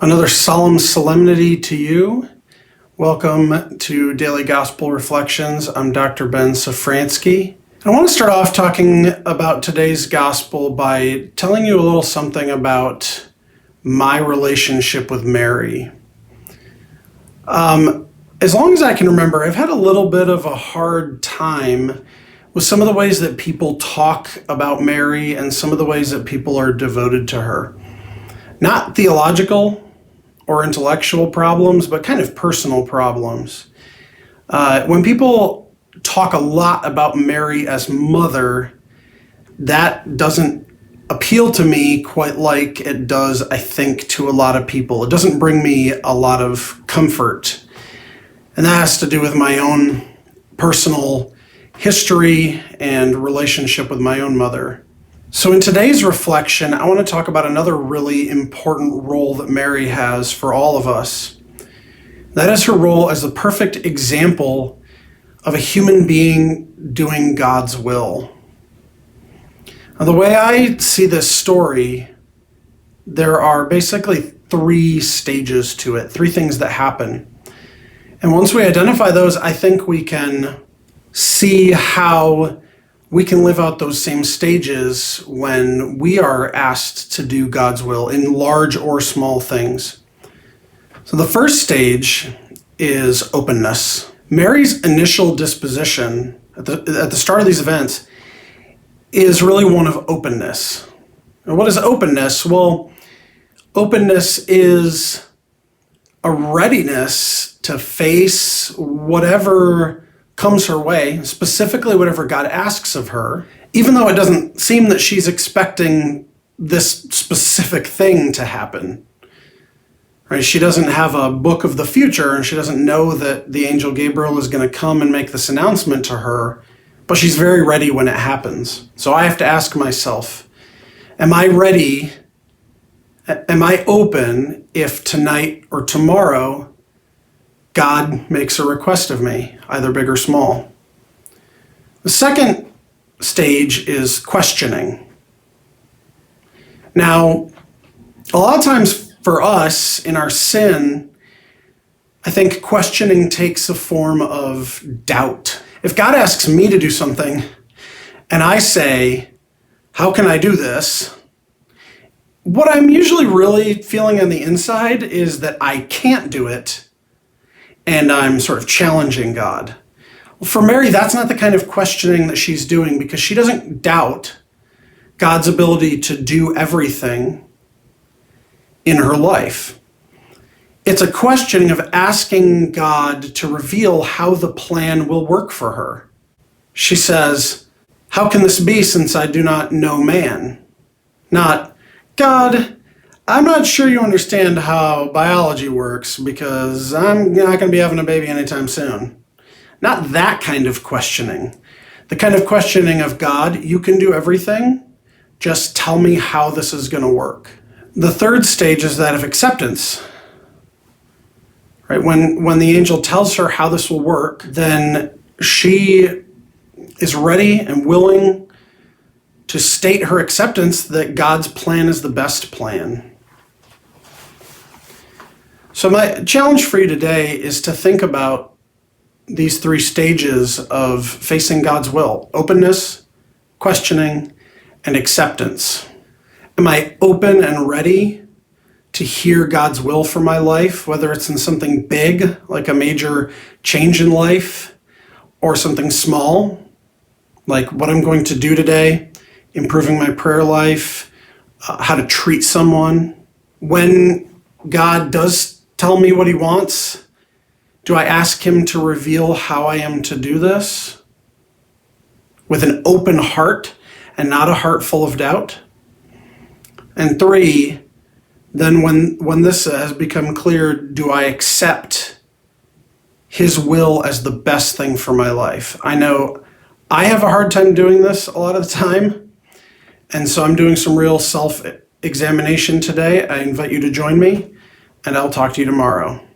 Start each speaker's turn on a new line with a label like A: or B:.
A: Another solemn solemnity to you. Welcome to Daily Gospel Reflections. I'm Dr. Ben Safransky. I want to start off talking about today's gospel by telling you a little something about my relationship with Mary. As long as I can remember, I've had a little bit of a hard time with some of the ways that people talk about Mary and some of the ways that people are devoted to her. Not theological or intellectual problems, but kind of personal problems. When people talk a lot about Mary as mother, that doesn't appeal to me quite like it does, I think, to a lot of people. It doesn't bring me a lot of comfort. And that has to do with my own personal history and relationship with my own mother. So in today's reflection, I want to talk about another really important role that Mary has for all of us. That is her role as the perfect example of a human being doing God's will. Now, the way I see this story, there are basically three stages to it, three things that happen. And once we identify those, I think we can see how we can live out those same stages when we are asked to do God's will in large or small things. So the first stage is openness. Mary's initial disposition at the start of these events is really one of openness. And what is openness? Well, openness is a readiness to face whatever comes her way, specifically whatever God asks of her, even though it doesn't seem that she's expecting this specific thing to happen. Right? She doesn't have a book of the future, and she doesn't know that the angel Gabriel is going to come and make this announcement to her, but she's very ready when it happens. So I have to ask myself, am I ready? Am I open if tonight or tomorrow God makes a request of me, either big or small? The second stage is questioning. Now, a lot of times for us in our sin, I think questioning takes a form of doubt. If God asks me to do something and I say, how can I do this? What I'm usually really feeling on the inside is that I can't do it, and I'm sort of challenging God. For Mary, that's not the kind of questioning that she's doing, because she doesn't doubt God's ability to do everything in her life. It's a questioning of asking God to reveal how the plan will work for her. She says, how can this be since I do not know man? Not, God, I'm not sure you understand how biology works because I'm not going to be having a baby anytime soon. Not that kind of questioning. The kind of questioning of, God, you can do everything. Just tell me how this is going to work. The third stage is that of acceptance. Right? When the angel tells her how this will work, then she is ready and willing to state her acceptance that God's plan is the best plan. So my challenge for you today is to think about these three stages of facing God's will: openness, questioning, and acceptance. Am I open and ready to hear God's will for my life, whether it's in something big, like a major change in life, or something small, like what I'm going to do today, improving my prayer life, how to treat someone? When God does tell me what he wants, do I ask him to reveal how I am to do this with an open heart and not a heart full of doubt? And three, then when this has become clear, do I accept his will as the best thing for my life? I know I have a hard time doing this a lot of the time, and so I'm doing some real self-examination today. I invite you to join me, and I'll talk to you tomorrow.